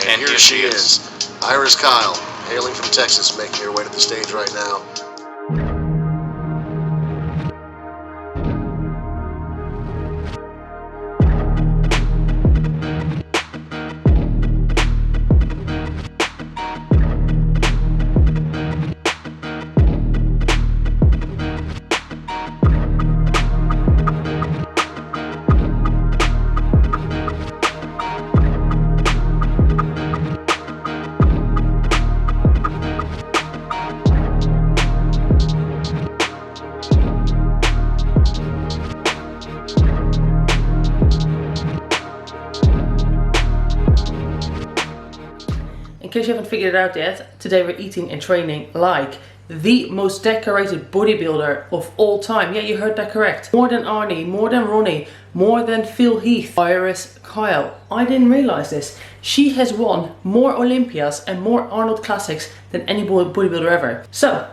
And here she is, Iris Kyle, hailing from Texas, making her way to the stage right now. In case you haven't figured it out yet, today we're eating and training like the most decorated bodybuilder of all time. Yeah, you heard that correct. More than Arnie, more than Ronnie, more than Phil Heath. Iris Kyle. I didn't realize this. She has won more Olympias and more Arnold Classics than any bodybuilder ever. So,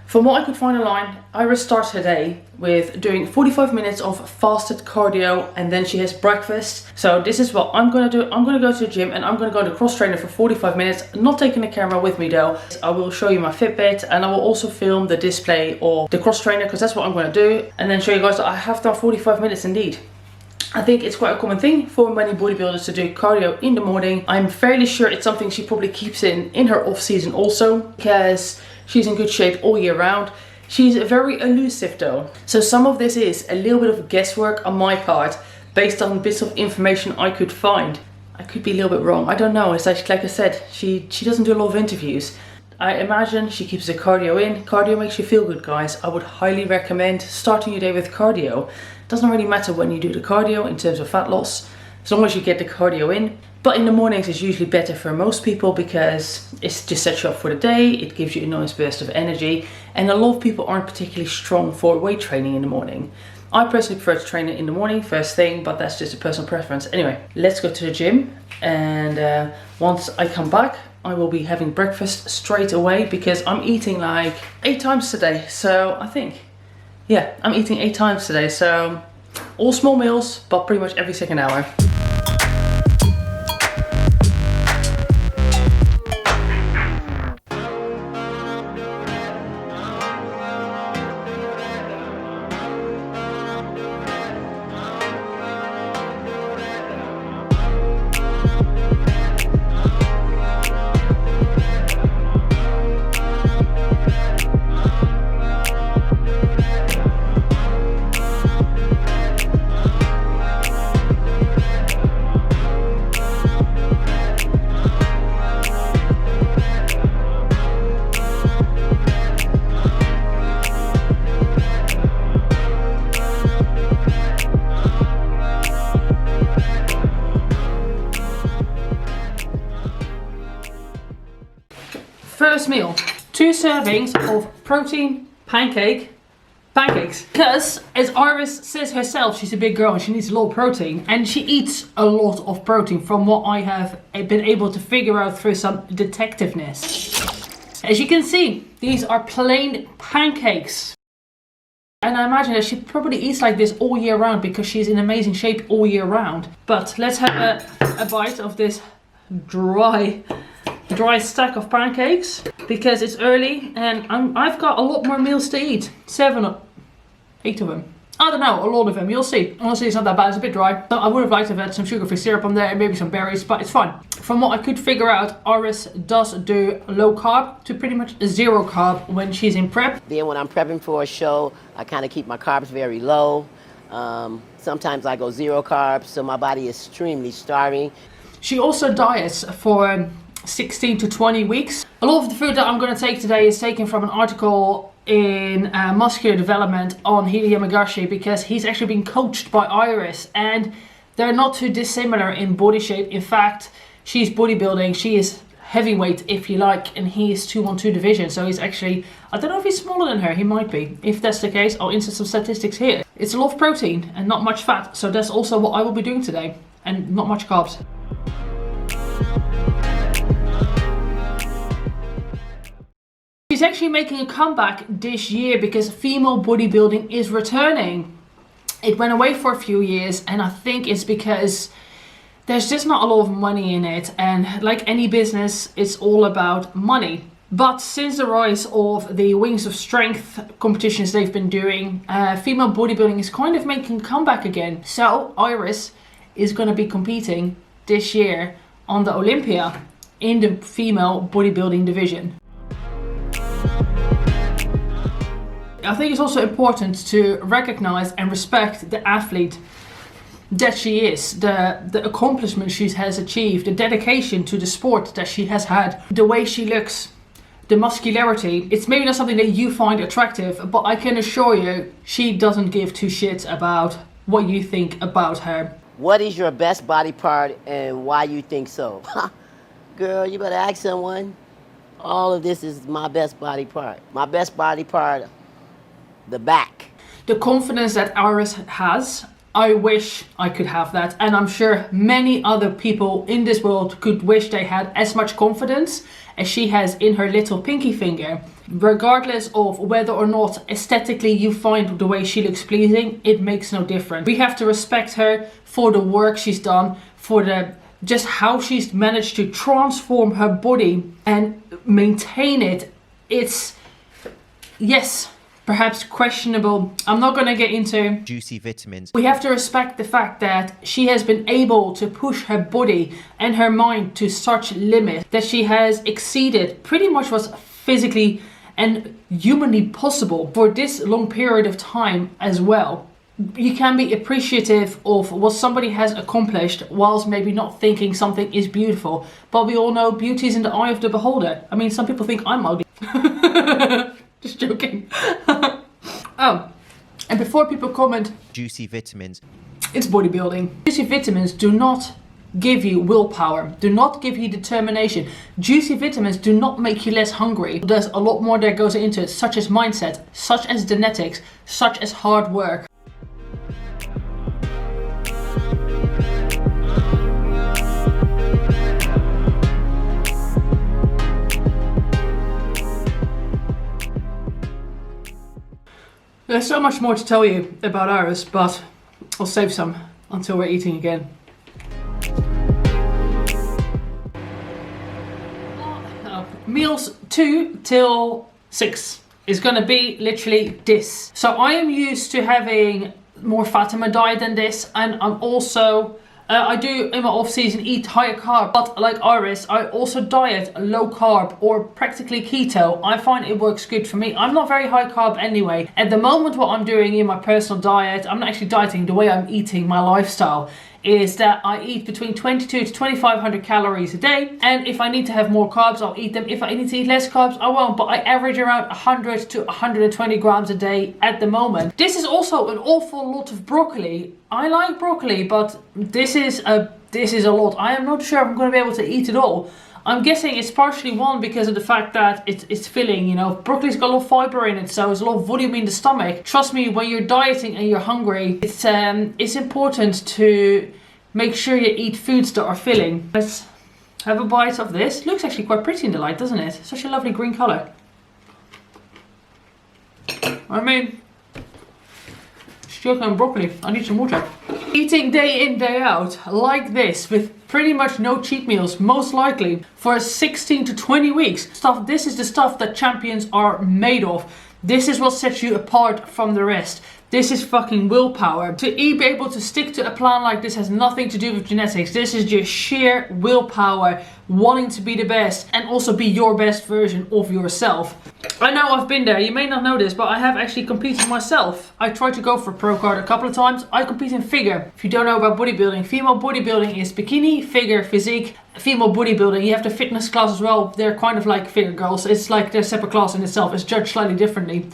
from what I could find online, Iris starts her day with doing 45 minutes of fasted cardio, and then she has breakfast. So this is what I'm gonna do. I'm gonna go to the gym and I'm gonna go to cross trainer for 45 minutes. Not taking the camera with me though. I will show you my Fitbit and I will also film the display of the cross trainer because that's what I'm gonna do. And then show you guys that I have done 45 minutes indeed. I think it's quite a common thing for many bodybuilders to do cardio in the morning. I'm fairly sure it's something she probably keeps in her off season also, because she's in good shape all year round. She's very elusive though. So some of this is a little bit of guesswork on my part based on bits of information I could find. I could be a little bit wrong. I don't know. It's like I said, she doesn't do a lot of interviews. I imagine she keeps the cardio in. Cardio makes you feel good, guys. I would highly recommend starting your day with cardio. Doesn't really matter when you do the cardio in terms of fat loss, as long as you get the cardio in. But in the mornings it's usually better for most people because it just sets you up for the day, it gives you a nice burst of energy, and a lot of people aren't particularly strong for weight training in the morning. I personally prefer to train it in the morning, first thing, but that's just a personal preference. Anyway, let's go to the gym, and once I come back, I will be having breakfast straight away because I'm eating like 8 times today. So I think, yeah, I'm eating 8 times today. So all small meals, but pretty much every second hour. First meal, 2 servings of protein pancakes. Because as Iris says herself, she's a big girl and she needs a lot of protein, and she eats a lot of protein from what I have been able to figure out through some detectiveness. As you can see, these are plain pancakes. And I imagine that she probably eats like this all year round because she's in amazing shape all year round. But let's have a bite of this dry stack of pancakes because it's early and I've got a lot more meals to eat. 7 or 8 of them. I don't know, a lot of them, you'll see. Honestly, it's not that bad, it's a bit dry. So I would have liked to have had some sugar-free syrup on there and maybe some berries, but it's fine. From what I could figure out, Iris does do low carb to pretty much 0 carb when she's in prep. Then when I'm prepping for a show, I kind of keep my carbs very low. Sometimes I go 0 carbs, so my body is extremely starving. She also diets for 16 to 20 weeks. A lot of the food that I'm going to take today is taken from an article in Muscular Development on Hide Yamagashi because he's actually been coached by Iris and they're not too dissimilar in body shape. In fact, she's bodybuilding, she is heavyweight if you like, and he is 212 division, so he's actually, I don't know if he's smaller than her, he might be. If that's the case, I'll insert some statistics here. It's a lot of protein and not much fat, so that's also what I will be doing today, and not much carbs. She's actually making a comeback this year because female bodybuilding is returning. It went away for a few years and I think it's because there's just not a lot of money in it, and like any business, it's all about money. But since the rise of the Wings of Strength competitions they've been doing, female bodybuilding is kind of making a comeback again. So Iris is going to be competing this year on the Olympia in the female bodybuilding division. I think it's also important to recognize and respect the athlete that she is, the accomplishment she has achieved, the dedication to the sport that she has had, the way she looks, the muscularity. It's maybe not something that you find attractive, but I can assure you she doesn't give two shits about what you think about her. What is your best body part and why you think so? Girl, you better ask someone. All of this is my best body part. My best body part, the back. The confidence that Iris has, I wish I could have that. And I'm sure many other people in this world could wish they had as much confidence as she has in her little pinky finger. Regardless of whether or not aesthetically you find the way she looks pleasing, it makes no difference. We have to respect her for the work she's done, for just how she's managed to transform her body and maintain it. It's, yes, perhaps questionable. I'm not going to get into juicy vitamins. We have to respect the fact that she has been able to push her body and her mind to such limits that she has exceeded pretty much what's physically and humanly possible for this long period of time as well. You can be appreciative of what somebody has accomplished whilst maybe not thinking something is beautiful. But we all know beauty is in the eye of the beholder. I mean, some people think I'm ugly. Just joking. Oh, and before people comment, juicy vitamins. It's bodybuilding. Juicy vitamins do not give you willpower, do not give you determination. Juicy vitamins do not make you less hungry. There's a lot more that goes into it, such as mindset, such as genetics, such as hard work. There's so much more to tell you about Iris, but I'll save some until we're eating again. Meals 2 till 6 is gonna be literally this. So I am used to having more fat in my diet than this, and I'm also I do in my off season eat higher carb, but like Iris, I also diet low carb or practically keto. I find it works good for me. I'm not very high carb anyway. At the moment, what I'm doing in my personal diet, I'm not actually dieting, the way I'm eating, my lifestyle, is that I eat between 22 to 2500 calories a day, and if I need to have more carbs, I'll eat them. If I need to eat less carbs, I won't, but I average around 100 to 120 grams a day at the moment. This is also an awful lot of broccoli. I like broccoli, but this is a lot. I am not sure if I'm going to be able to eat it all. I'm guessing it's partially one because of the fact that it's filling, you know. Broccoli's got a lot of fiber in it, so there's a lot of volume in the stomach. Trust me, when you're dieting and you're hungry, it's important to make sure you eat foods that are filling. Let's have a bite of this. It looks actually quite pretty in the light, doesn't it? Such a lovely green color. I mean, chicken and broccoli. I need some water. Eating day in, day out like this with pretty much no cheat meals, most likely for 16 to 20 weeks. This is the stuff that champions are made of. This is what sets you apart from the rest. This is fucking willpower. To be able to stick to a plan like this has nothing to do with genetics. This is just sheer willpower, wanting to be the best and also be your best version of yourself. I know I've been there, you may not know this, but I have actually competed myself. I tried to go for a pro card a couple of times. I compete in figure. If you don't know about bodybuilding, female bodybuilding is bikini, figure, physique. Female bodybuilding, you have the fitness class as well. They're kind of like figure girls. It's like they're a separate class in itself. It's judged slightly differently.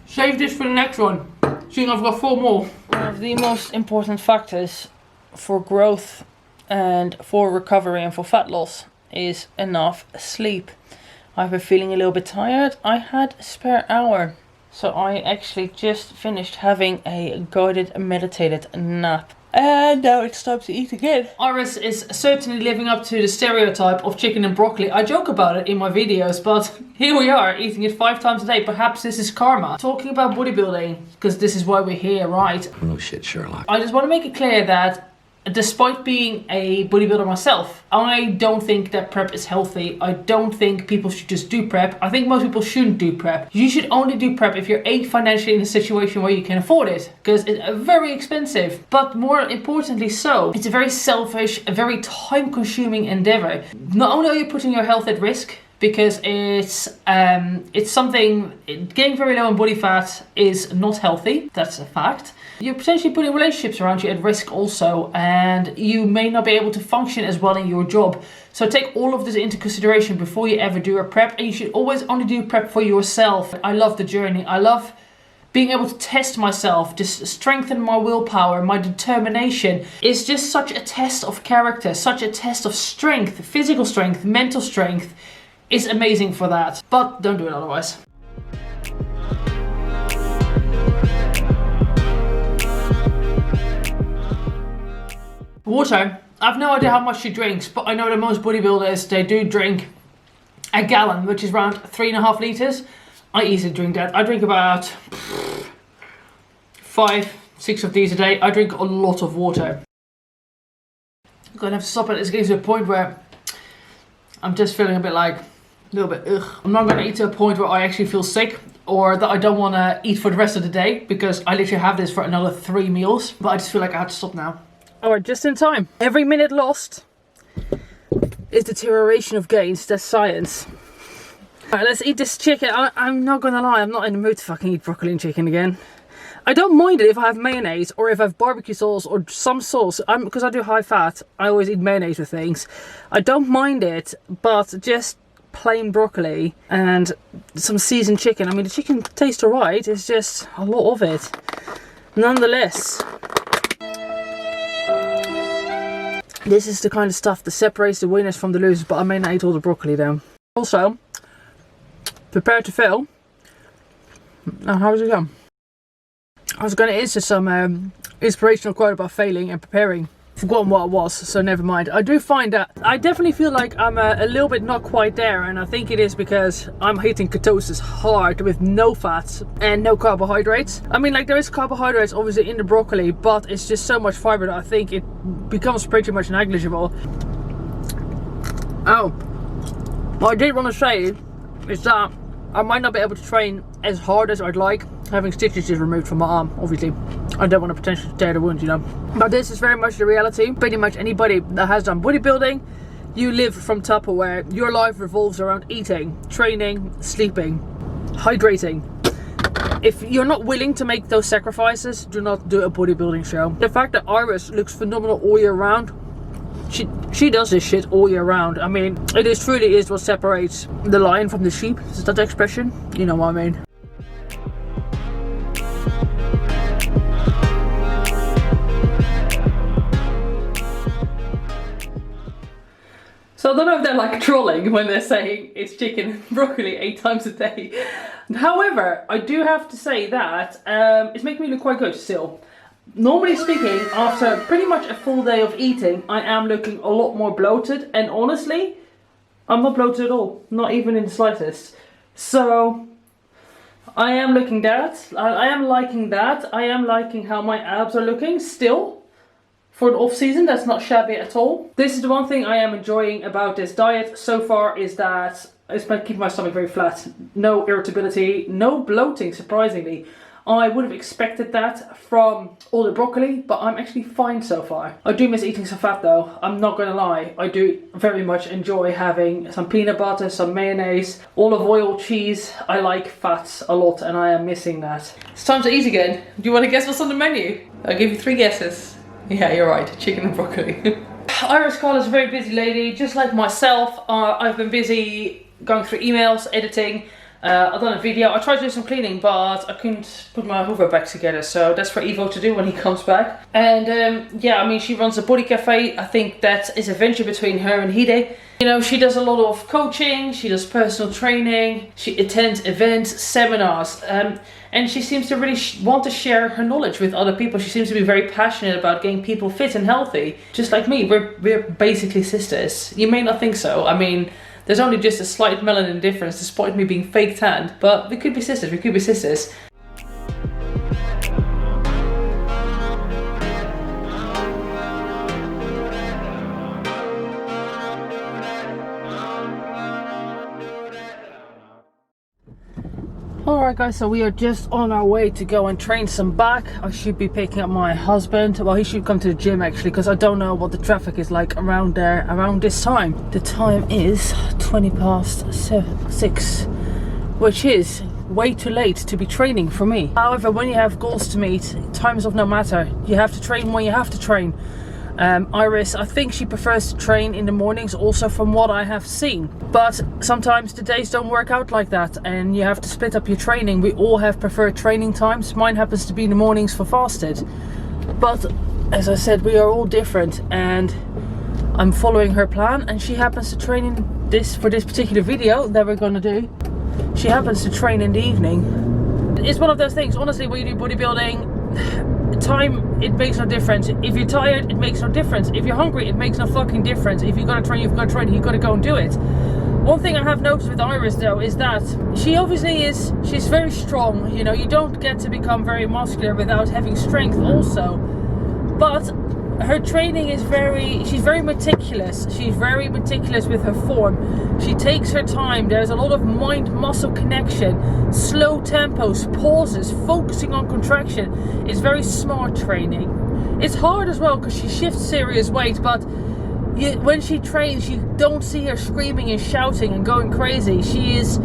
Save this for the next one. Seeing I've got 4 more. One of the most important factors for growth and for recovery and for fat loss is enough sleep. I've been feeling a little bit tired. I had a spare hour. So I actually just finished having a guided meditated nap. And now it's time to eat again. Iris is certainly living up to the stereotype of chicken and broccoli. I joke about it in my videos, but here we are eating it 5 times a day. Perhaps this is karma. Talking about bodybuilding, because this is why we're here, right? No shit, Sherlock. I just want to make it clear that despite being a bodybuilder myself, I don't think that prep is healthy. I don't think people should just do prep. I think most people shouldn't do prep. You should only do prep if you're financially in a situation where you can afford it, because it's very expensive. But more importantly so, it's a very selfish, a very time-consuming endeavor. Not only are you putting your health at risk, because it's something, getting very low on body fat is not healthy, that's a fact. You're potentially putting relationships around you at risk also, and you may not be able to function as well in your job. So take all of this into consideration before you ever do a prep, and you should always only do prep for yourself. I love the journey. I love being able to test myself, just strengthen my willpower, my determination. It's just such a test of character, such a test of strength, physical strength, mental strength. It's amazing for that, but don't do it otherwise. Water. I've no idea how much she drinks, but I know that most bodybuilders, they do drink a gallon, which is around 3.5 liters. I easily drink that. I drink about 5-6 of these a day. I drink a lot of water. I'm gonna have to stop it. It's getting to a point where I'm just feeling a bit like, a little bit ugh. I'm not gonna eat to a point where I actually feel sick or that I don't wanna eat for the rest of the day, because I literally have this for another 3 meals, but I just feel like I have to stop now. Alright, just in time. Every minute lost is deterioration of gains. That's science. Alright, let's eat this chicken. I'm not gonna lie, I'm not in the mood to fucking eat broccoli and chicken again. I don't mind it if I have mayonnaise or if I have barbecue sauce or some sauce. Because I do high fat, I always eat mayonnaise with things. I don't mind it, but just plain broccoli and some seasoned chicken. I mean, the chicken tastes alright, it's just a lot of it. Nonetheless, this is the kind of stuff that separates the winners from the losers, but I may not eat all the broccoli though. Also, prepare to fail. Now, how does it go? I was going to insert some inspirational quote about failing and preparing. Forgotten what it was, so never mind. I do find that I definitely feel like I'm a little bit not quite there, and I think it is because I'm hitting ketosis hard with no fats and no carbohydrates. I mean, like, there is carbohydrates obviously in the broccoli, but it's just so much fiber that I think it becomes pretty much negligible. Oh, what I did want to say is that I might not be able to train as hard as I'd like, having stitches just removed from my arm. Obviously, I don't want to potentially tear the wound, you know. But this is very much the reality. Pretty much anybody that has done bodybuilding, you live from Tupperware. Your life revolves around eating, training, sleeping, hydrating. If you're not willing to make those sacrifices, do not do a bodybuilding show. The fact that Iris looks phenomenal all year round, she does this shit all year round. I mean, it is truly is what separates the lion from the sheep. Is that the expression? You know what I mean. So I don't know if they're like trolling when they're saying it's chicken and broccoli 8 times a day. However, I do have to say that it's making me look quite good still. Normally speaking, after pretty much a full day of eating, I am looking a lot more bloated, and honestly, I'm not bloated at all, not even in the slightest. So, I am looking that, I am liking that, I am liking how my abs are looking still. For an off season, that's not shabby at all. This is the one thing I am enjoying about this diet so far, is that it's been keeping my stomach very flat. No irritability, no bloating, surprisingly. I would have expected that from all the broccoli, but I'm actually fine so far. I do miss eating some fat though, I'm not gonna lie. I do very much enjoy having some peanut butter, some mayonnaise, olive oil, cheese. I like fats a lot and I am missing that. It's time to eat again. Do you want to guess what's on the menu? I'll give you 3 guesses. Yeah, you're right, chicken and broccoli. Iris Carl is a very busy lady, just like myself. I've been busy going through emails, editing, I've done a video. I tried to do some cleaning, but I couldn't put my Hoover back together. So that's for Ivo to do when he comes back. And yeah, I mean, she runs a body cafe. I think that is a venture between her and Hide. You know, she does a lot of coaching. She does personal training. She attends events, seminars. And she seems to really want to share her knowledge with other people. She seems to be very passionate about getting people fit and healthy. Just like me, we're basically sisters. You may not think so. I mean, there's only just a slight melanin difference despite me being fake tanned. But we could be sisters, we could be sisters. Alright guys, so we are just on our way to go and train some back. I should be picking up my husband. Well, he should come to the gym actually, because I don't know what the traffic is like around there around this time. The time is 6, which is way too late to be training for me. However, when you have goals to meet, time is of no matter. You have to train when you have to train. Iris, I think she prefers to train in the mornings also from what I have seen. But sometimes the days don't work out like that and you have to split up your training. We all have preferred training times. Mine happens to be in the mornings for fasted. But as I said, we are all different and I'm following her plan and she happens to train in for this particular video that we're gonna do. She happens to train in the evening. It's one of those things, honestly, when you do bodybuilding, time, it makes no difference. If you're tired, it makes no difference. If you're hungry, it makes no fucking difference. If you've got to train, you've got to train, you've got to go and do it. One thing I have noticed with Iris though is that she obviously she's very strong. You know, you don't get to become very muscular without having strength also. But her training is she's very meticulous. She's very meticulous with her form. She takes her time. There's a lot of mind-muscle connection, slow tempos, pauses, focusing on contraction. It's very smart training. It's hard as well because she shifts serious weight, but when she trains, you don't see her screaming and shouting and going crazy. She is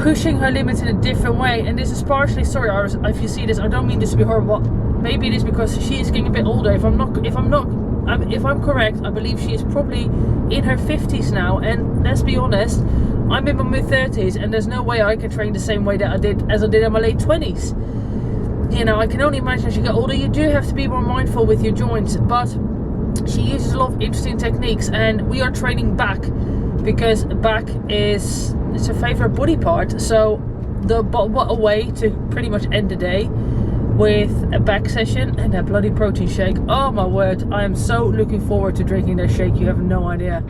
pushing her limits in a different way, and this is partially, sorry Iris, if you see this, I don't mean this to be horrible. Maybe it is because she is getting a bit older. If I'm correct, I believe she is probably in her 50s now. And let's be honest, I'm in my mid-30s, and there's no way I can train the same way that I did in my late 20s. You know, I can only imagine as you get older, you do have to be more mindful with your joints. But she uses a lot of interesting techniques, and we are training back because back it's her favorite body part. So what a way to pretty much end the day with a back session and a bloody protein shake. Oh my word, I am so looking forward to drinking that shake, you have no idea.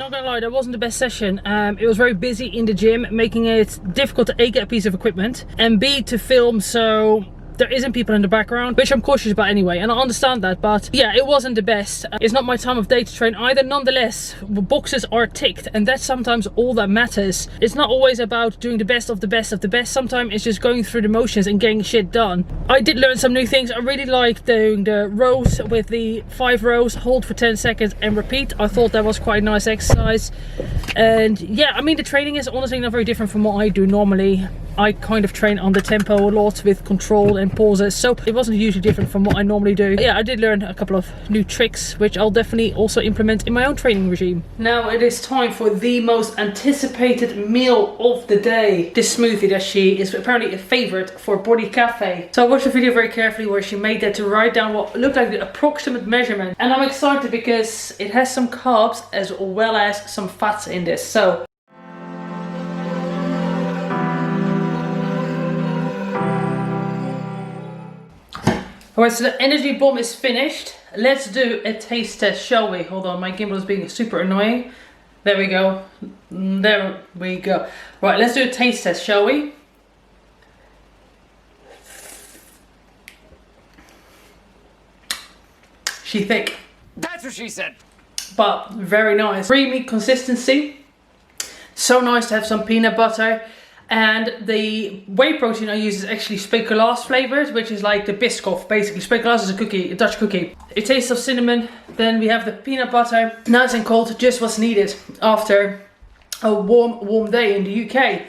not gonna lie, that wasn't the best session. It was very busy in the gym, making it difficult to A, get a piece of equipment, and B, to film, so there isn't people in the background, which I'm cautious about anyway, and I understand that, but yeah, it wasn't the best. It's not my time of day to train either. Nonetheless, boxes are ticked, and that's sometimes all that matters. It's not always about doing the best of the best of the best. Sometimes it's just going through the motions and getting shit done. I did learn some new things. I really liked doing the rows with the 5 rows, hold for 10 seconds and repeat. I thought that was quite a nice exercise. And yeah, I mean, the training is honestly not very different from what I do normally. I kind of train on the tempo a lot with control and pauses, so it wasn't hugely different from what I normally do. Yeah, I did learn a couple of new tricks, which I'll definitely also implement in my own training regime. Now it is time for the most anticipated meal of the day. This smoothie that she is apparently a favorite for Body Cafe. So I watched the video very carefully where she made that to write down what looked like the approximate measurement. And I'm excited because it has some carbs as well as some fats in this. So alright, so the energy bomb is finished. Let's do a taste test, shall we? Hold on, my gimbal is being super annoying. There we go. There we go. Right, let's do a taste test, shall we? She thick. That's what she said. But very nice. Creamy consistency. So nice to have some peanut butter. And the whey protein I use is actually speculaas flavored, which is like the Biscoff, basically. Speculaas is a cookie, a Dutch cookie. A taste of cinnamon. Then we have the peanut butter. Nice and cold, just what's needed after a warm day in the UK.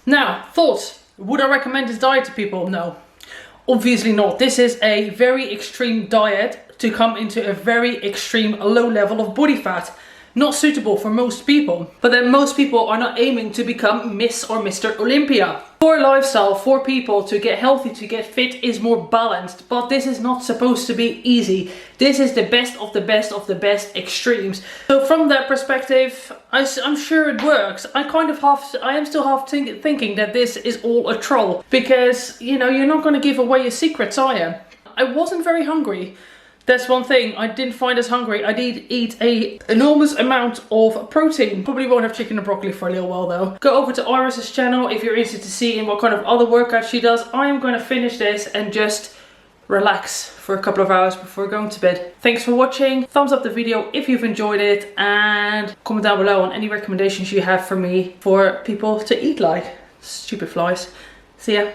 Now, thoughts. Would I recommend this diet to people? No. Obviously not. This is a very extreme diet to come into a very extreme low level of body fat. Not suitable for most people. But then most people are not aiming to become Ms or Mr. Olympia. For lifestyle, for people to get healthy, to get fit is more balanced. But this is not supposed to be easy. This is the best of the best of the best extremes. So from that perspective, I'm sure it works. I am still half thinking that this is all a troll. Because, you know, you're not going to give away your secrets, are you? I wasn't very hungry. That's one thing, I didn't find us hungry. I did eat an enormous amount of protein. Probably won't have chicken and broccoli for a little while though. Go over to Iris's channel if you're interested to see in what kind of other workouts she does. I am going to finish this and just relax for a couple of hours before going to bed. Thanks for watching. Thumbs up the video if you've enjoyed it, and comment down below on any recommendations you have for me for people to eat like. Stupid flies. See ya.